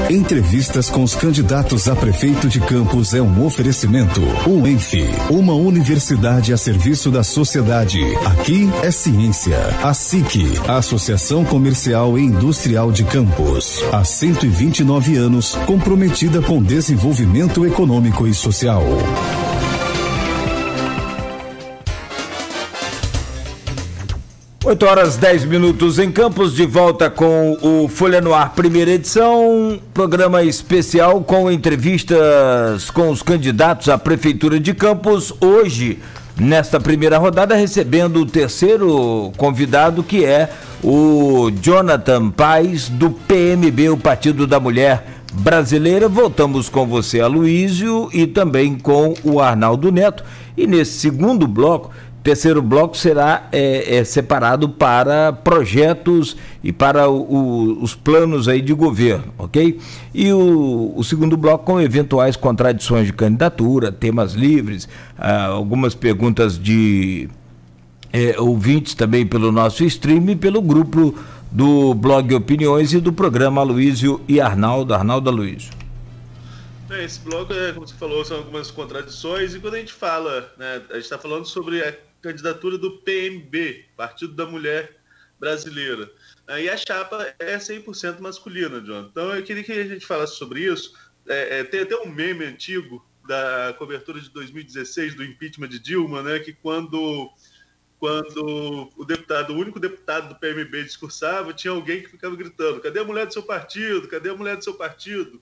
Entrevistas com os candidatos a prefeito de Campos é um oferecimento. UENF, uma universidade a serviço da sociedade. Aqui é ciência. A SIC, a Associação Comercial e Industrial de Campos. Há 129 anos, comprometida com desenvolvimento econômico e social. Oito horas 10 minutos em Campos, de volta com o Folha no Ar, primeira edição, programa especial com entrevistas com os candidatos à Prefeitura de Campos. Hoje, nesta primeira rodada, recebendo o terceiro convidado, que é o Jonathan Paes, do PMB, o Partido da Mulher Brasileira. Voltamos com você, Aloísio, e também com o Arnaldo Neto. E nesse segundo bloco, terceiro bloco será separado para projetos e para os planos aí de governo, ok? E o segundo bloco com eventuais contradições de candidatura, temas livres, algumas perguntas de ouvintes também pelo nosso stream e pelo grupo do blog Opiniões e do programa Aloísio e Arnaldo. Arnaldo, Aloísio. Esse bloco, como você falou, são algumas contradições, e quando a gente fala, né, a gente está falando sobre a candidatura do PMB, Partido da Mulher Brasileira, e a chapa é 100% masculina, John. Então eu queria que a gente falasse sobre isso. Tem até um meme antigo da cobertura de 2016 do impeachment de Dilma, né, que quando o único deputado do PMB discursava, tinha alguém que ficava gritando: cadê a mulher do seu partido? Cadê a mulher do seu partido?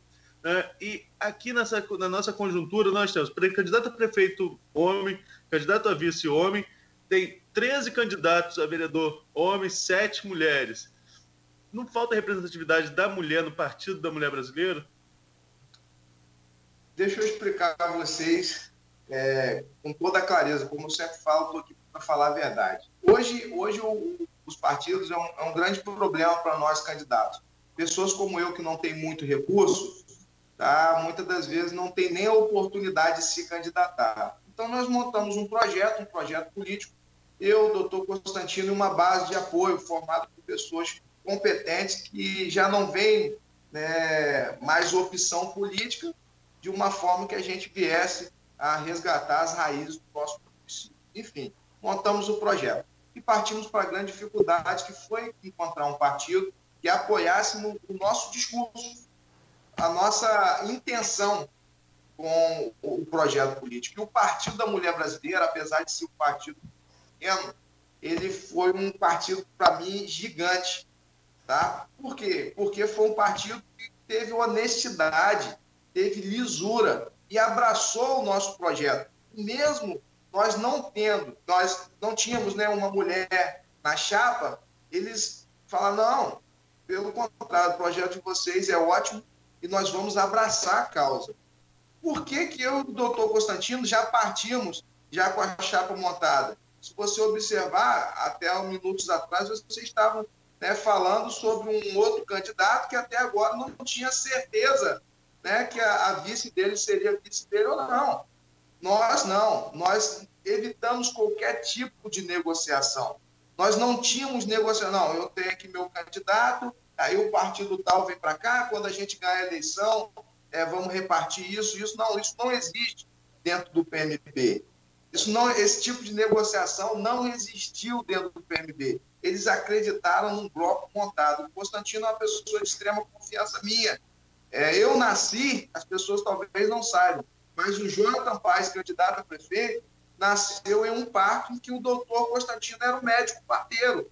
E aqui na nossa conjuntura nós temos candidato a prefeito homem, candidato a vice homem, tem 13 candidatos a vereador homem, 7 mulheres. Não falta representatividade da mulher no Partido da Mulher Brasileira? Deixa eu explicar para vocês com toda a clareza, como eu sempre falo, estou aqui para falar a verdade. Hoje os partidos é um grande problema para nós candidatos. Pessoas como eu, que não tem muito recurso, tá, muitas das vezes não tem nem a oportunidade de se candidatar. Então nós montamos um projeto político, eu, doutor Constantino, e uma base de apoio formada por pessoas competentes que já não veem, né, mais opção política, de uma forma que a gente viesse a resgatar as raízes do nosso município. Enfim, montamos o projeto e partimos para a grande dificuldade, que foi encontrar um partido que apoiasse o nosso discurso, a nossa intenção com o projeto político. E o Partido da Mulher Brasileira, apesar de ser um partido pequeno, ele foi um partido, para mim, gigante. Tá? Por quê? Porque foi um partido que teve honestidade, teve lisura e abraçou o nosso projeto. Mesmo nós não tínhamos, né, uma mulher na chapa, eles falaram: não, pelo contrário, o projeto de vocês é ótimo e nós vamos abraçar a causa. Por que eu e o doutor Constantino já partimos já com a chapa montada? Se você observar, até minutos atrás, vocês estavam, né, falando sobre um outro candidato que até agora não tinha certeza, né, que a vice dele seria vice dele ou não. Nós evitamos qualquer tipo de negociação. Nós não tínhamos negociação. Não, eu tenho aqui meu candidato, aí o partido tal vem para cá, quando a gente ganhar a eleição, vamos repartir isso. Não, isso não existe dentro do PMB. Esse tipo de negociação não existiu dentro do PMB. Eles acreditaram num bloco montado. O Constantino é uma pessoa de extrema confiança minha. Eu nasci, as pessoas talvez não saibam, mas o Jonathan Paes, candidato a prefeito, nasceu em um parque em que o doutor Constantino era um médico parteiro.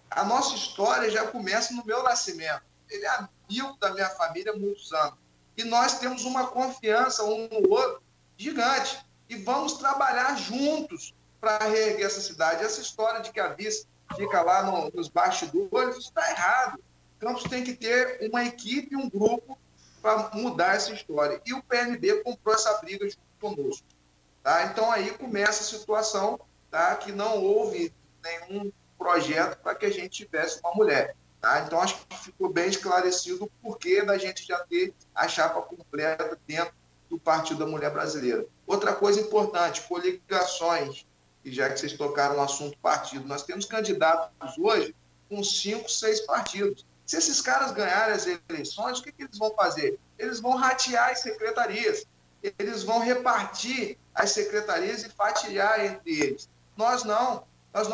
A nossa história já começa no meu nascimento. Ele é amigo da minha família há muitos anos. E nós temos uma confiança um no outro gigante. E vamos trabalhar juntos para reerguer essa cidade. Essa história de que a vice fica lá nos bastidores, isso está errado. Campos tem que ter uma equipe, um grupo para mudar essa história. E o PMB comprou essa briga junto conosco. Tá? Então aí começa a situação, tá, que não houve nenhum projeto para que a gente tivesse uma mulher. Tá? Então acho que ficou bem esclarecido o porquê da gente já ter a chapa completa dentro do Partido da Mulher Brasileira. Outra coisa importante, coligações, e já que vocês tocaram no assunto partido, nós temos candidatos hoje com 5, 6 partidos. Se esses caras ganharem as eleições, o que eles vão fazer? Eles vão ratear as secretarias, eles vão repartir as secretarias e fatiar entre eles. Nós não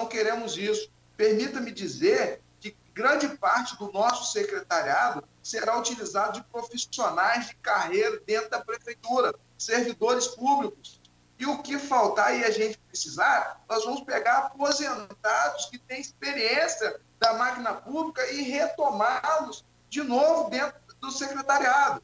queremos isso. Permita-me dizer que grande parte do nosso secretariado será utilizado de profissionais de carreira dentro da prefeitura, servidores públicos. E o que faltar e a gente precisar, nós vamos pegar aposentados que têm experiência da máquina pública e retomá-los de novo dentro do secretariado.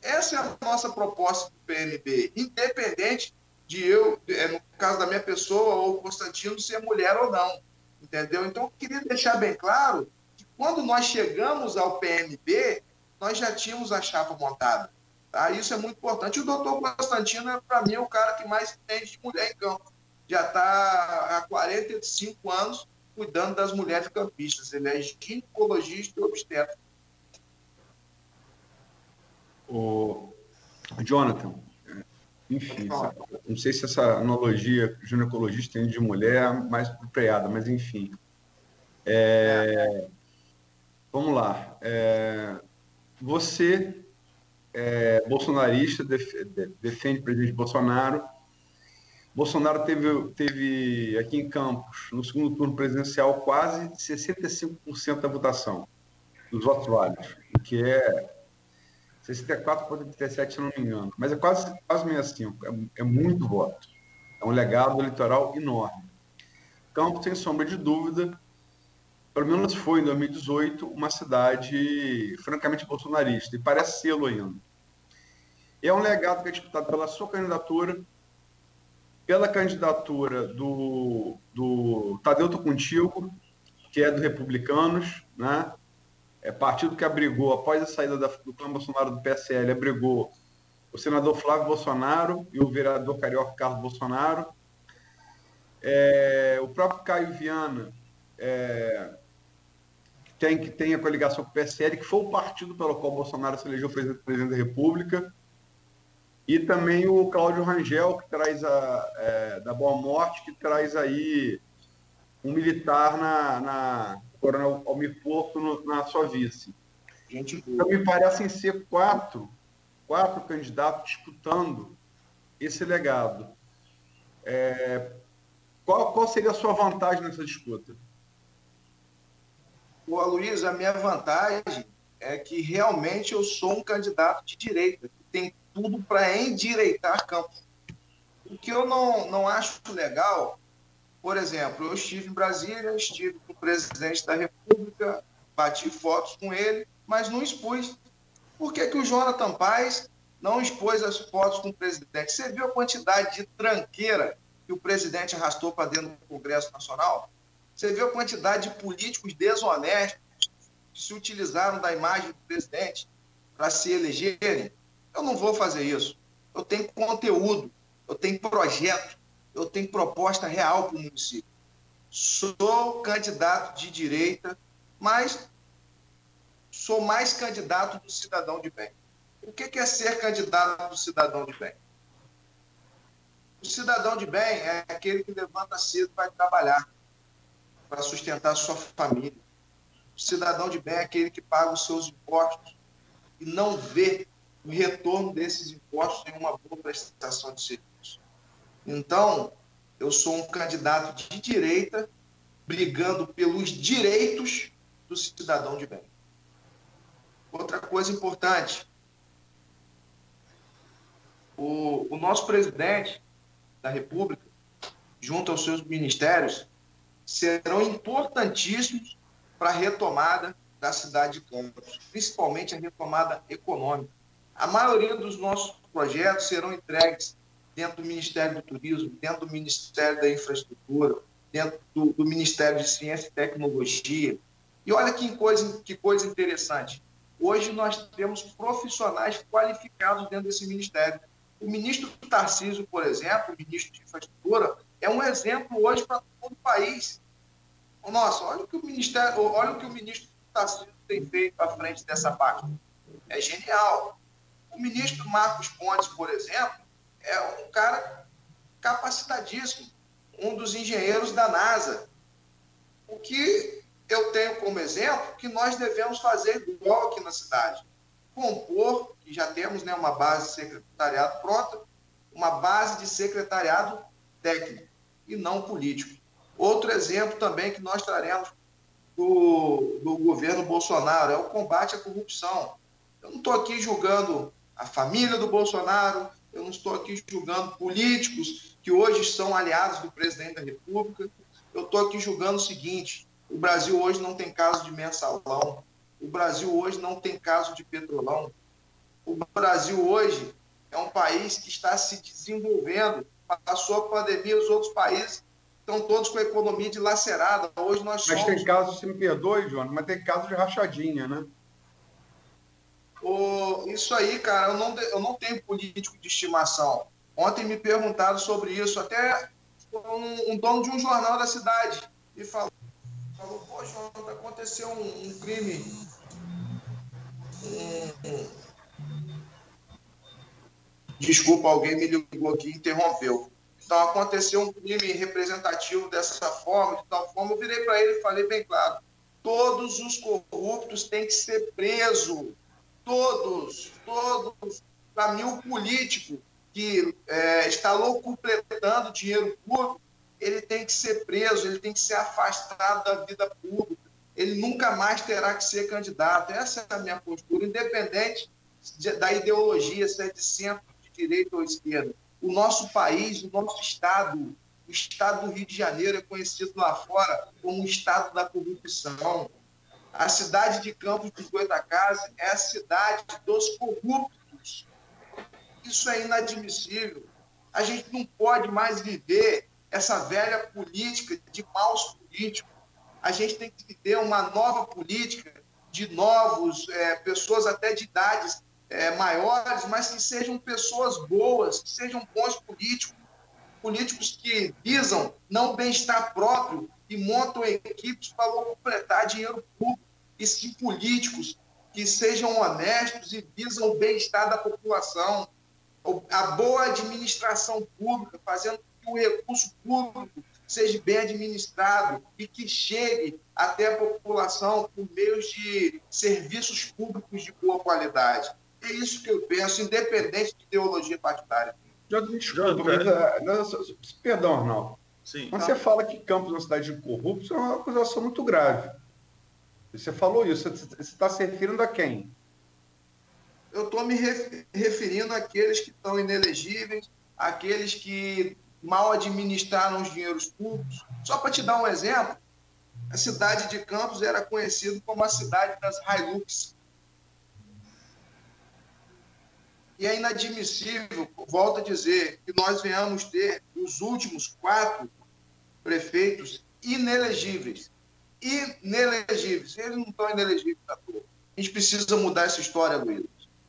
Essa é a nossa proposta do PMB, independente de eu, no caso da minha pessoa, ou o Constantino, ser mulher ou não. Entendeu? Então, eu queria deixar bem claro que quando nós chegamos ao PMB, nós já tínhamos a chapa montada. Tá? Isso é muito importante. O doutor Constantino, para mim, é o cara que mais entende de mulher em campo. Já está há 45 anos cuidando das mulheres campistas. Ele é ginecologista e obstetra. O Jonathan, enfim, não sei se essa analogia ginecologista tem de mulher é mais apropriada, mas enfim. Vamos lá. Você é bolsonarista, defende o presidente Bolsonaro. Bolsonaro teve aqui em Campos, no segundo turno presidencial, quase 65% da votação dos votos válidos, o que é 64,87, se não me engano, mas é quase 65, é muito voto. É um legado eleitoral enorme. Campos, sem sombra de dúvida, pelo menos foi, em 2018, uma cidade francamente bolsonarista, e parece sê-lo ainda. E é um legado que é disputado pela sua candidatura, pela candidatura do Tadeu Contigo, que é do Republicanos, né? É partido que abrigou, após a saída do clã Bolsonaro do PSL, abrigou o senador Flávio Bolsonaro e o vereador carioca Carlos Bolsonaro. O próprio Caio Viana, que tem a coligação com o PSL, que foi o partido pelo qual Bolsonaro se elegeu presidente da República. E também o Cláudio Rangel, que traz da Boa Morte, que traz aí um militar na Coronel Almir Porto na sua vice. Então, me parecem ser quatro candidatos disputando esse legado. Qual seria a sua vantagem nessa disputa? Luiz, a minha vantagem é que realmente eu sou um candidato de direita, que tem tudo para endireitar Campos. O que eu não acho legal, por exemplo, eu estive em Brasília, estive com o presidente da República, bati fotos com ele, mas não expus. Por que o Jonathan Paes não expôs as fotos com o presidente? Você viu a quantidade de tranqueira que o presidente arrastou para dentro do Congresso Nacional? Você viu a quantidade de políticos desonestos que se utilizaram da imagem do presidente para se elegerem? Eu não vou fazer isso. Eu tenho conteúdo, eu tenho projeto, eu tenho proposta real para o município. Sou candidato de direita, mas sou mais candidato do cidadão de bem. O que é ser candidato do cidadão de bem? O cidadão de bem é aquele que levanta cedo e vai trabalhar para sustentar a sua família. O cidadão de bem é aquele que paga os seus impostos e não vê o retorno desses impostos em uma boa prestação de serviço. Então, eu sou um candidato de direita brigando pelos direitos do cidadão de bem. Outra coisa importante, o nosso presidente da República, junto aos seus ministérios, serão importantíssimos para a retomada da cidade de Campos, principalmente a retomada econômica. A maioria dos nossos projetos serão entregues dentro do Ministério do Turismo, dentro do Ministério da Infraestrutura, dentro do Ministério de Ciência e Tecnologia. E olha que coisa interessante. Hoje nós temos profissionais qualificados dentro desse ministério. O ministro Tarcísio, por exemplo, o ministro de Infraestrutura, é um exemplo hoje para todo o país. Nossa, olha o que o ministro Tarcísio tem feito à frente dessa parte. É genial. O ministro Marcos Pontes, por exemplo, é um cara capacitadíssimo, um dos engenheiros da NASA. O que eu tenho como exemplo que nós devemos fazer igual aqui na cidade. Compor, que já temos, né, uma base de secretariado pronta, uma base de secretariado técnico e não político. Outro exemplo também que nós traremos do governo Bolsonaro é o combate à corrupção. Eu não estou aqui julgando a família do Bolsonaro, eu não estou aqui julgando políticos que hoje são aliados do presidente da República, eu estou aqui julgando o seguinte: o Brasil hoje não tem caso de mensalão, o Brasil hoje não tem caso de petrolão, o Brasil hoje é um país que está se desenvolvendo, passou a pandemia, os outros países estão todos com a economia dilacerada. Hoje nós somos... Mas tem casos, se me perdoe, João, mas tem casos de rachadinha, né? Isso aí, cara, eu não tenho político de estimação. Ontem me perguntaram sobre isso, até um dono de um jornal da cidade me falou, pô, João, aconteceu um crime, desculpa, alguém me ligou aqui e interrompeu. Então, aconteceu um crime representativo dessa forma, de tal forma, eu virei para ele e falei bem claro, todos os corruptos têm que ser presos, todos. Para mim, o político que está locupletando dinheiro público, ele tem que ser preso, ele tem que ser afastado da vida pública, ele nunca mais terá que ser candidato. Essa é a minha postura, independente da ideologia, se é de centro, de direita ou esquerda. O nosso país, o nosso estado, o estado do Rio de Janeiro é conhecido lá fora como o estado da corrupção. A cidade de Campos dos Goytacazes é a cidade dos corruptos. Isso é inadmissível. A gente não pode mais viver essa velha política de maus políticos. A gente tem que viver uma nova política de novos, pessoas até de idades maiores, mas que sejam pessoas boas, que sejam bons políticos que visam não bem-estar próprio e montam equipes para completar dinheiro público, e sim políticos que sejam honestos e visam o bem-estar da população, a boa administração pública, fazendo que o recurso público seja bem administrado e que chegue até a população por meio de serviços públicos de boa qualidade. É isso que eu penso, independente de ideologia partidária. Desculpa, mas, perdão, Arnaldo. Sim. Mas você fala que Campos é uma cidade de corruptos, é uma acusação muito grave. Você falou isso, você está se referindo a quem? Eu estou me referindo àqueles que estão inelegíveis, àqueles que mal administraram os dinheiros públicos. Só para te dar um exemplo, a cidade de Campos era conhecida como a cidade das Hilux. E é inadmissível, volto a dizer, que nós venhamos ter os últimos 4 prefeitos inelegíveis. Eles não estão inelegíveis à toa. A gente precisa mudar essa história, Luiz.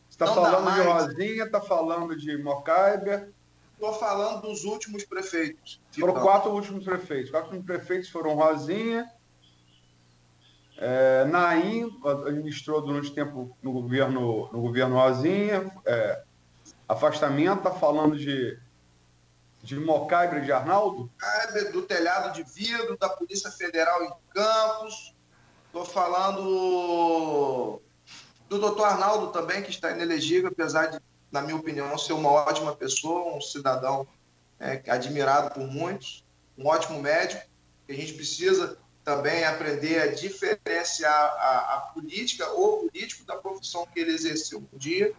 Você está falando de Rosinha, está falando de Mocaiber? Estou falando dos últimos prefeitos. Foram 4 últimos prefeitos. 4 últimos prefeitos foram Rosinha, Naim administrou durante tempo no governo Rosinha, afastamento, está falando de Mocaiber, de Arnaldo? Do telhado de vidro, da Polícia Federal em Campos. Estou falando do doutor Arnaldo também, que está inelegível, apesar de, na minha opinião, ser uma ótima pessoa, um cidadão admirado por muitos, um ótimo médico, que a gente precisa também aprender a diferenciar a política ou político da profissão que ele exerceu um dia.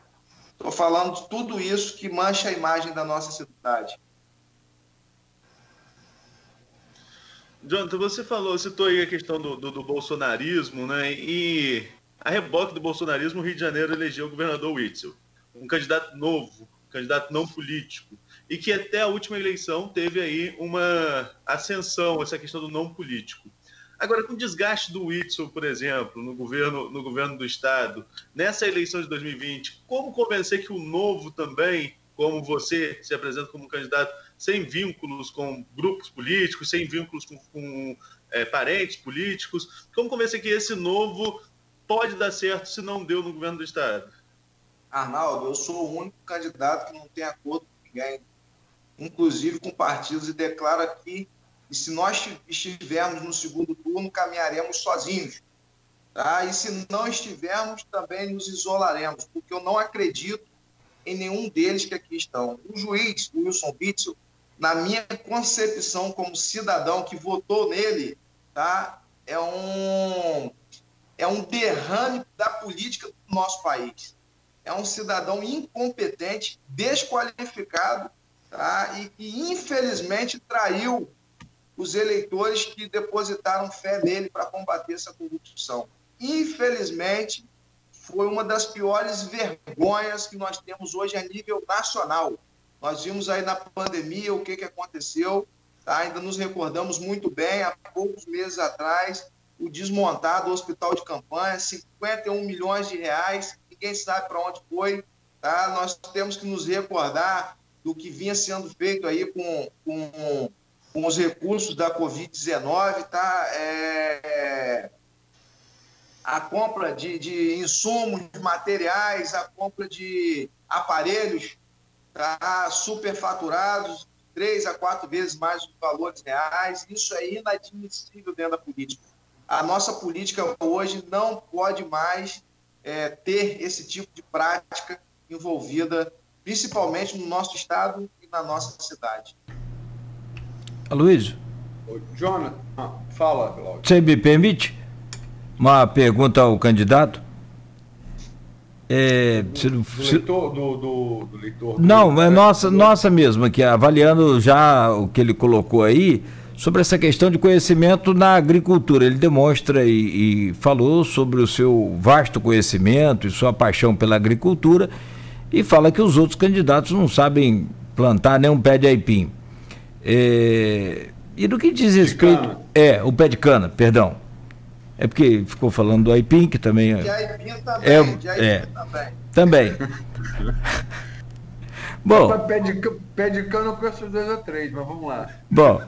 Estou falando de tudo isso que mancha a imagem da nossa cidade. Jonathan, você citou aí a questão do bolsonarismo, né? E a reboque do bolsonarismo, o Rio de Janeiro elegeu o governador Witzel, um candidato novo, um candidato não político, e que até a última eleição teve aí uma ascensão, essa questão do não político. Agora, com o desgaste do Witzel, por exemplo, no governo do Estado, nessa eleição de 2020, como convencer que o novo também, como você se apresenta como um candidato sem vínculos com grupos políticos, sem vínculos com parentes políticos, como convencer que esse novo pode dar certo se não deu no governo do Estado? Arnaldo, eu sou o único candidato que não tem acordo com ninguém, inclusive com partidos, e declaro aqui E se nós estivermos no segundo turno, caminharemos sozinhos. Tá? E se não estivermos, também nos isolaremos, porque eu não acredito em nenhum deles que aqui estão. O juiz, Wilson Witzel, na minha concepção como cidadão que votou nele, tá? É um derrame da política do nosso país. É um cidadão incompetente, desqualificado, tá? E que, infelizmente, traiu os eleitores que depositaram fé nele para combater essa corrupção. Infelizmente, foi uma das piores vergonhas que nós temos hoje a nível nacional. Nós vimos aí na pandemia o que aconteceu, tá? Ainda nos recordamos muito bem, há poucos meses atrás, o desmontado do hospital de campanha, 51 milhões de reais, ninguém sabe para onde foi. Tá? Nós temos que nos recordar do que vinha sendo feito aí com os recursos da Covid-19, tá? A compra de insumos, materiais, a compra de aparelhos, tá? Superfaturados, 3 a 4 vezes mais os valores reais. Isso é inadmissível dentro da política. A nossa política hoje não pode mais ter esse tipo de prática envolvida, principalmente no nosso estado e na nossa cidade. Aloysio. Jonathan, fala, Cláudio. Você me permite uma pergunta ao candidato? Do leitor? Não, é nossa mesmo, aqui, avaliando já o que ele colocou aí, sobre essa questão de conhecimento na agricultura. Ele demonstra e falou sobre o seu vasto conhecimento e sua paixão pela agricultura e fala que os outros candidatos não sabem plantar nem um pé de aipim. E no que diz respeito... o pé de cana, perdão. É porque ficou falando do aipim, que também... De aipim também. Também. Bom... Pé de cana eu conheço 2 ou 3, mas vamos lá. Bom...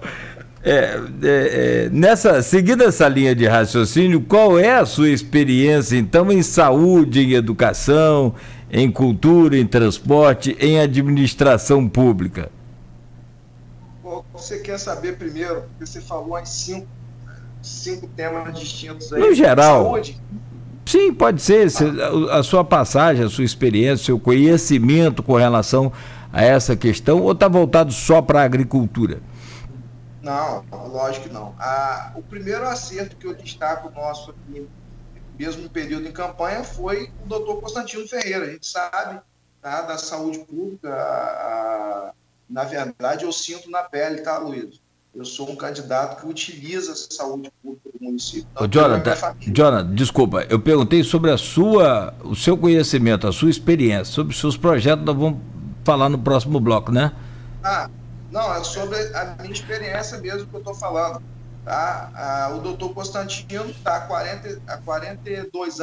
seguindo essa linha de raciocínio, qual é a sua experiência, então, em saúde, em educação, em cultura, em transporte, em administração pública? Você quer saber primeiro, porque você falou em cinco temas distintos aí. No geral, saúde? Sim, pode ser. A sua passagem, a sua experiência, seu conhecimento com relação a essa questão, ou está voltado só para a agricultura? Não, lógico que não. O primeiro acerto que eu destaco nosso aqui, mesmo no período em campanha, foi o doutor Constantino Ferreira. A gente sabe, tá, da saúde pública, na verdade, eu sinto na pele, tá, Luiz? Eu sou um candidato que utiliza a saúde pública do município. Jonathan, desculpa, eu perguntei sobre o seu conhecimento, a sua experiência, sobre os seus projetos, nós vamos falar no próximo bloco, né? Não, é sobre a minha experiência mesmo que eu estou falando. Tá? O doutor Constantino está há 42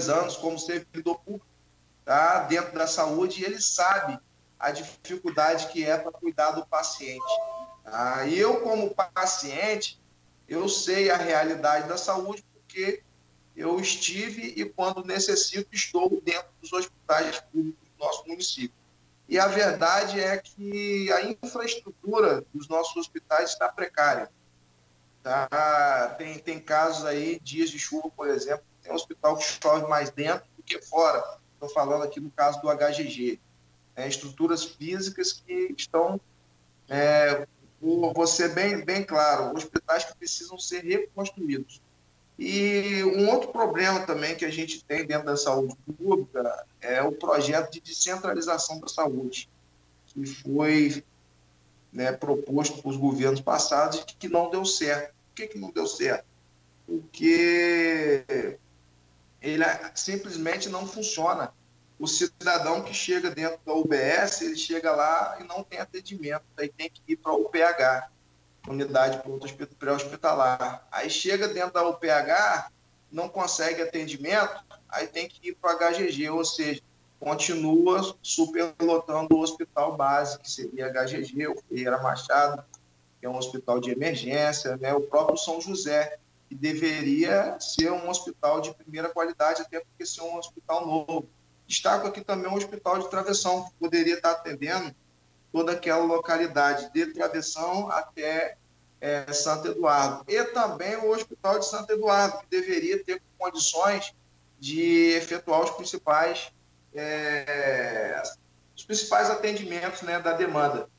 anos como servidor público, tá? Dentro da saúde, e ele sabe a dificuldade que é para cuidar do paciente. Tá? E eu, como paciente, eu sei a realidade da saúde porque eu estive e, quando necessito, estou dentro dos hospitais públicos do nosso município. E a verdade é que a infraestrutura dos nossos hospitais está precária. Tá? Tem casos aí, dias de chuva, por exemplo, tem um hospital que chove mais dentro do que fora. Estou falando aqui no caso do HGG. Estruturas físicas que estão, vou ser bem claro, hospitais que precisam ser reconstruídos. E um outro problema também que a gente tem dentro da saúde pública é o projeto de descentralização da saúde, que foi proposto por os governos passados e que não deu certo. Por que não deu certo? Porque ele simplesmente não funciona. O cidadão que chega dentro da UBS, ele chega lá e não tem atendimento, aí tem que ir para a UPH, Unidade Pré-Hospitalar. Aí chega dentro da UPH, não consegue atendimento, aí tem que ir para o HGG, ou seja, continua superlotando o hospital base, que seria HGG, o Ferreira Machado, que é um hospital de emergência, né? O próprio São José, que deveria ser um hospital de primeira qualidade, até porque ser um hospital novo. Destaco aqui também um hospital de Travessão, que poderia estar atendendo toda aquela localidade, de Travessão até Santo Eduardo. E também o Hospital de Santo Eduardo, que deveria ter condições de efetuar os principais atendimentos, né, da demanda.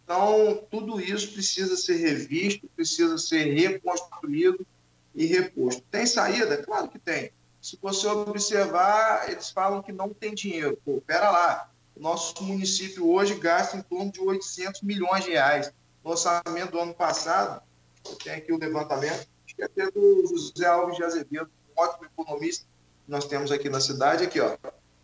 Então, tudo isso precisa ser revisto, precisa ser reconstruído e reposto. Tem saída? Claro que tem. Se você observar, eles falam que não tem dinheiro. Pô, pera lá. O nosso município hoje gasta em torno de 800 milhões de reais. No orçamento do ano passado, eu tenho aqui o levantamento, acho que é até do José Alves de Azevedo, um ótimo economista que nós temos aqui na cidade, aqui, ó,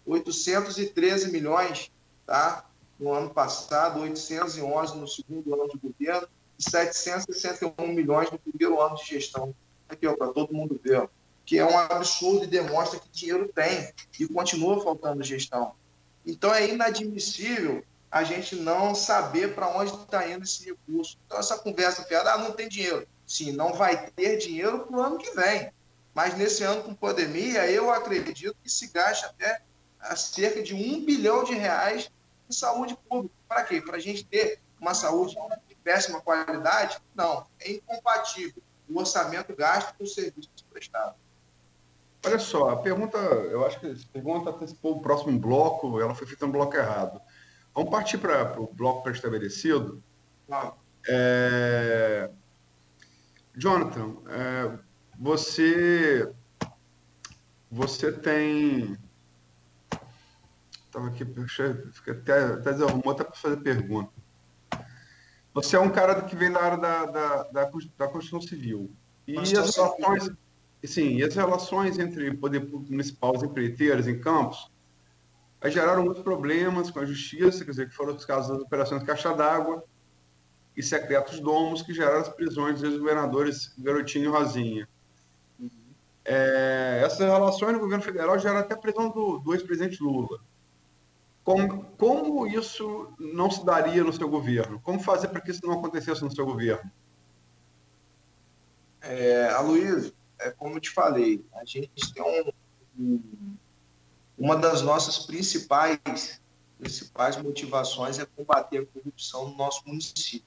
813 milhões, tá? No ano passado, 811 no segundo ano de governo e 761 milhões no primeiro ano de gestão. Aqui, ó, para todo mundo ver, ó, que é um absurdo e demonstra que dinheiro tem e continua faltando gestão. Então, é inadmissível a gente não saber para onde está indo esse recurso. Então, essa conversa fiada, não tem dinheiro. Sim, não vai ter dinheiro para o ano que vem. Mas nesse ano com pandemia, eu acredito que se gaste até cerca de R$1 bilhão em saúde pública. Para quê? Para a gente ter uma saúde de péssima qualidade? Não, é incompatível o orçamento gasto com o serviço prestado. Olha só, a pergunta, eu acho que a pergunta antecipou o próximo bloco, ela foi feita no bloco errado. Vamos partir para o bloco pré-estabelecido. Jonathan, você tem... Estava aqui, até desarrumou até para fazer pergunta. Você é um cara que vem da área da construção civil. E as relações entre poder público municipal e as empreiteiras em Campos geraram muitos problemas com a justiça, quer dizer, que foram os casos das operações Caixa d'Água e Secretos Domos, que geraram as prisões dos ex-governadores Garotinho e Rosinha. Essas relações no governo federal geraram até a prisão do ex-presidente Lula. Como isso não se daria no seu governo? Como fazer para que isso não acontecesse no seu governo? Aloysio, como eu te falei, a gente tem uma das nossas principais motivações é combater a corrupção no nosso município.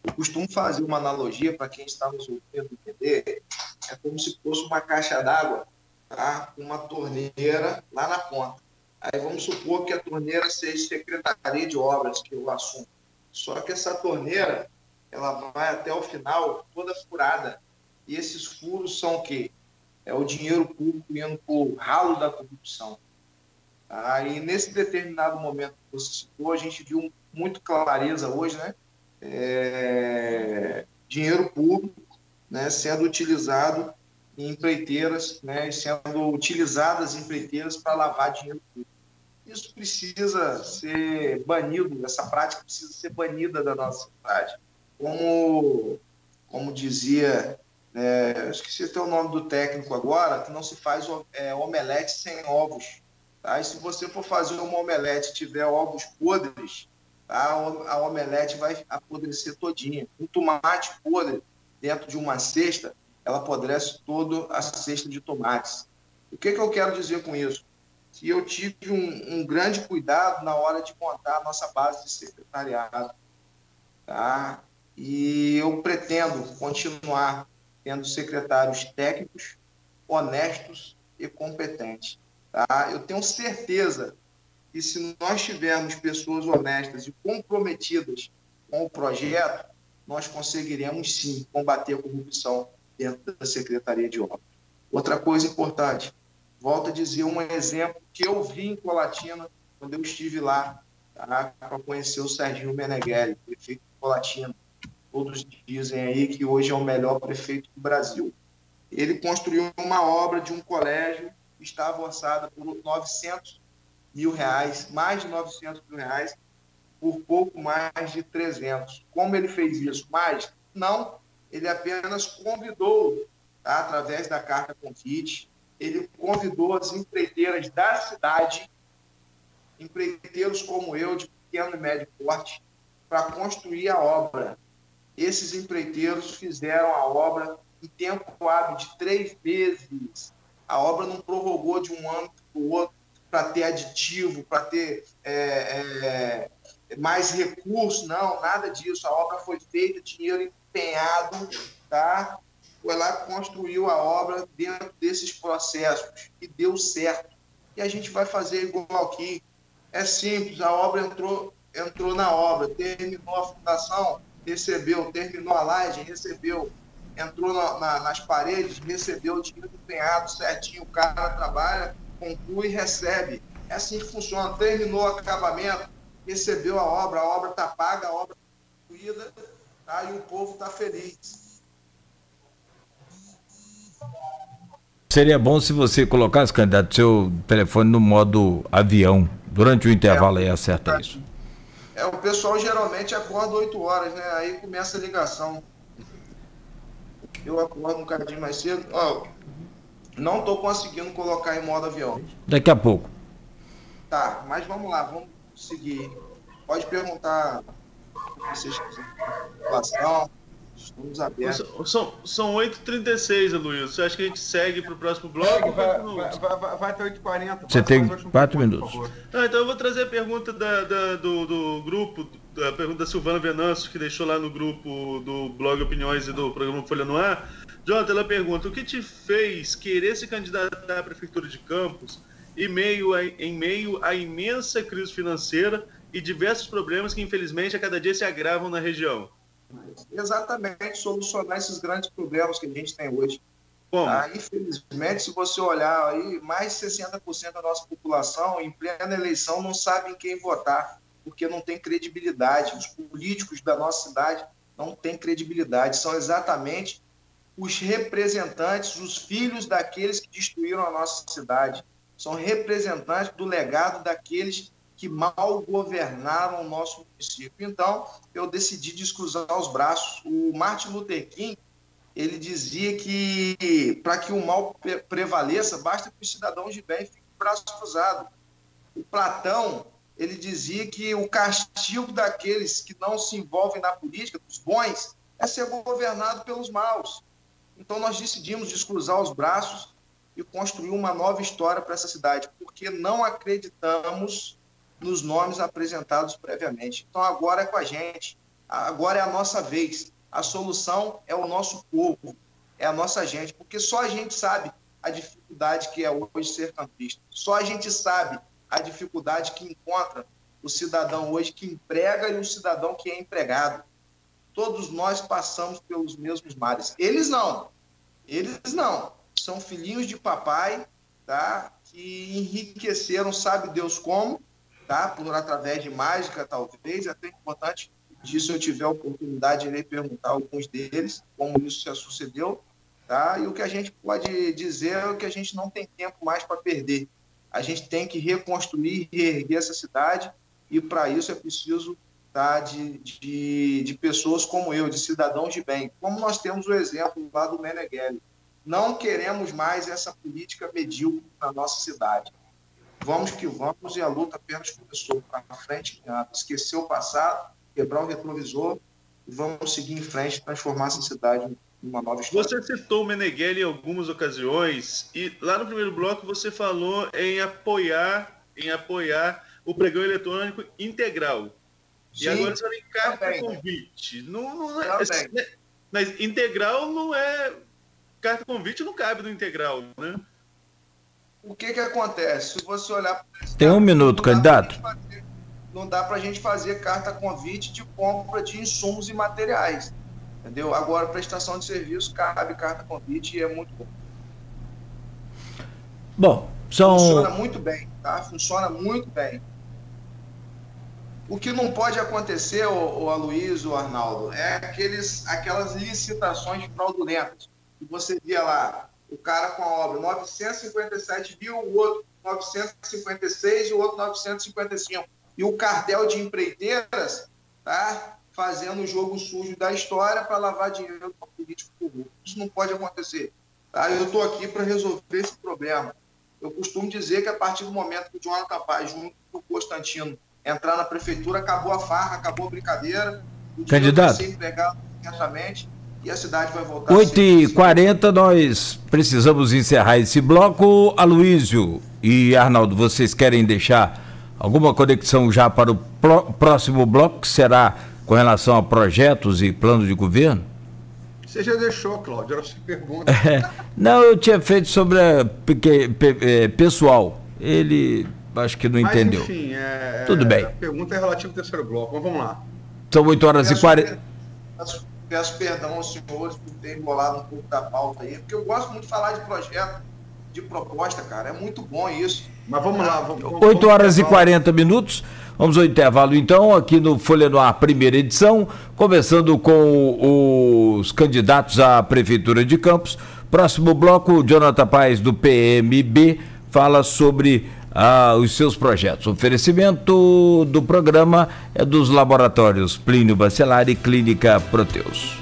Eu costumo fazer uma analogia para quem está nos ouvindo entender, é como se fosse uma caixa d'água, tá? Uma torneira lá na ponta. Aí vamos supor que a torneira seja Secretaria de Obras, que eu assumo. Só que essa torneira, ela vai até o final toda furada. E esses furos são o quê? É o dinheiro público indo para o ralo da corrupção. E nesse determinado momento que você citou, a gente viu muito clareza hoje, né? Dinheiro público, né, sendo utilizado em empreiteiras, né, sendo utilizadas empreiteiras para lavar dinheiro público. Isso precisa ser banido, essa prática precisa ser banida da nossa cidade. Como dizia, eu esqueci até o nome do técnico agora, que não se faz omelete sem ovos. Tá? E se você for fazer uma omelete e tiver ovos podres, tá? A omelete vai apodrecer todinha. Um tomate podre dentro de uma cesta, ela apodrece toda a cesta de tomates. O que eu quero dizer com isso? Que eu tive um grande cuidado na hora de montar a nossa base de secretariado. Tá? E eu pretendo continuar tendo secretários técnicos, honestos e competentes. Tá? Eu tenho certeza que se nós tivermos pessoas honestas e comprometidas com o projeto, nós conseguiremos sim combater a corrupção dentro da Secretaria de Obras. Outra coisa importante, volto a dizer um exemplo que eu vi em Colatina quando eu estive lá, tá? Para conhecer o Serginho Meneghelli, prefeito de Colatina. Todos dizem aí que hoje é o melhor prefeito do Brasil. Ele construiu uma obra de um colégio que estava orçada por R$900 mil, mais de R$900 mil, por pouco mais de 300. Como ele fez isso? Mas não, ele apenas convidou, tá, através da carta convite, ele convidou as empreiteiras da cidade, empreiteiros como eu, de pequeno e médio porte, para construir a obra. Esses empreiteiros fizeram a obra em tempo hábil de 3 meses. A obra não prorrogou de um ano para o outro para ter aditivo, para ter mais recursos, não, nada disso. A obra foi feita, dinheiro empenhado, tá? Foi lá e construiu a obra dentro desses processos e deu certo. E a gente vai fazer igual aqui. É simples, a obra entrou na obra, terminou a fundação, recebeu, terminou a laje, recebeu, entrou nas paredes, recebeu o dinheiro empenhado certinho, o cara trabalha, conclui e recebe. É assim que funciona. Terminou o acabamento, recebeu a obra está paga, a obra está concluída, tá? E o povo está feliz. Seria bom se você colocasse, candidato, seu telefone no modo avião. Durante o intervalo aí acerta isso. O pessoal geralmente acorda 8 horas, né? Aí começa a ligação. Eu acordo um bocadinho mais cedo. Não estou conseguindo colocar em modo avião. Daqui a pouco. Tá, mas vamos lá, vamos seguir. Pode perguntar o que vocês quiserem. Estamos abertos. São 8h36, Aloysio. Você acha que a gente segue para o próximo bloco? Vai até 8h40. Você tem 4 minutos. Então eu vou trazer a pergunta do grupo, a pergunta da Silvana Venâncio, que deixou lá no grupo do blog Opiniões e do programa Folha no Ar. Jonathan, ela pergunta: o que te fez querer se candidatar à Prefeitura de Campos em meio à imensa crise financeira e diversos problemas que, infelizmente, a cada dia se agravam na região? Exatamente, solucionar esses grandes problemas que a gente tem hoje. Como? Infelizmente, se você olhar aí, mais de 60% da nossa população, em plena eleição, não sabe em quem votar, porque não tem credibilidade. Os políticos da nossa cidade não têm credibilidade. São exatamente os representantes, os filhos daqueles que destruíram a nossa cidade. São representantes do legado daqueles que mal governaram o nosso município. Então, eu decidi descruzar os braços. O Martin Luther King, ele dizia que para que o mal prevaleça, basta que os cidadãos de bem fiquem de braço cruzado. O Platão, ele dizia que o castigo daqueles que não se envolvem na política, dos bons, é ser governado pelos maus. Então, nós decidimos descruzar os braços e construir uma nova história para essa cidade, porque não acreditamos nos nomes apresentados previamente. Então, agora é com a gente. Agora é a nossa vez. A solução é o nosso povo, é a nossa gente, porque só a gente sabe a dificuldade que é hoje ser campista. Só a gente sabe a dificuldade que encontra o cidadão hoje que emprega e o cidadão que é empregado. Todos nós passamos pelos mesmos males. Eles não. São filhinhos de papai, tá? Que enriqueceram, sabe Deus como, tá? Através de mágica, talvez. É até importante disso, se eu tiver a oportunidade, irei perguntar a alguns deles como isso já sucedeu, tá? E o que a gente pode dizer é que a gente não tem tempo mais para perder. A gente tem que reconstruir e reerguer essa cidade, e para isso é preciso, tá, de pessoas como eu, de cidadãos de bem. Como nós temos o exemplo lá do Meneghelli. Não queremos mais essa política medíocre na nossa cidade. Vamos que vamos, e a luta apenas começou. Para frente, esquecer o passado, quebrar o retrovisor, e vamos seguir em frente, transformar essa cidade numa nova história. Você citou o Meneghelli em algumas ocasiões, e lá no primeiro bloco você falou em apoiar o pregão eletrônico integral. Sim, e agora você fala em carta convite. Não é, mas integral não é... Carta convite não cabe no integral, né? O que acontece? Se você olhar... Tem um minuto, candidato. Não dá para a gente fazer carta convite de compra de insumos e materiais. Entendeu? Agora, prestação de serviço, cabe carta convite e é muito bom. Bom, funciona muito bem, tá? Funciona muito bem. O que não pode acontecer, o Aloysio, o Arnaldo, é aquelas licitações fraudulentas. Que você via lá, o cara com a obra 957 mil, o outro 956 e o outro 955. E o cartel de empreiteiras, tá, fazendo o jogo sujo da história para lavar dinheiro para político corrupto. Isso não pode acontecer. Tá? Eu estou aqui para resolver esse problema. Eu costumo dizer que a partir do momento que o Jonathan Paz, junto com o Constantino, entrar na prefeitura, acabou a farra, acabou a brincadeira. O candidato, vai ser empregado intensamente e a cidade vai voltar 8h40, nós precisamos encerrar esse bloco. Aloysio e Arnaldo, vocês querem deixar alguma conexão já para o próximo bloco, que será com relação a projetos e planos de governo? Você já deixou, Cláudio, era a sua pergunta. Não, eu tinha feito sobre a pessoal. Ele acho que não entendeu. Mas, enfim, tudo bem. A pergunta é relativa ao terceiro bloco, mas vamos lá. São 8h40. Peço perdão aos senhores por ter embolado um pouco da pauta aí, porque eu gosto muito de falar de projeto, de proposta, cara. É muito bom isso. Mas vamos lá. 8h40. Vamos ao intervalo, então, aqui no Folha no Ar, primeira edição, conversando com os candidatos à Prefeitura de Campos. Próximo bloco, o Jonathan Paes, do PMB, fala sobre os seus projetos. O oferecimento do programa é dos laboratórios Plínio Bacelar e Clínica Proteus.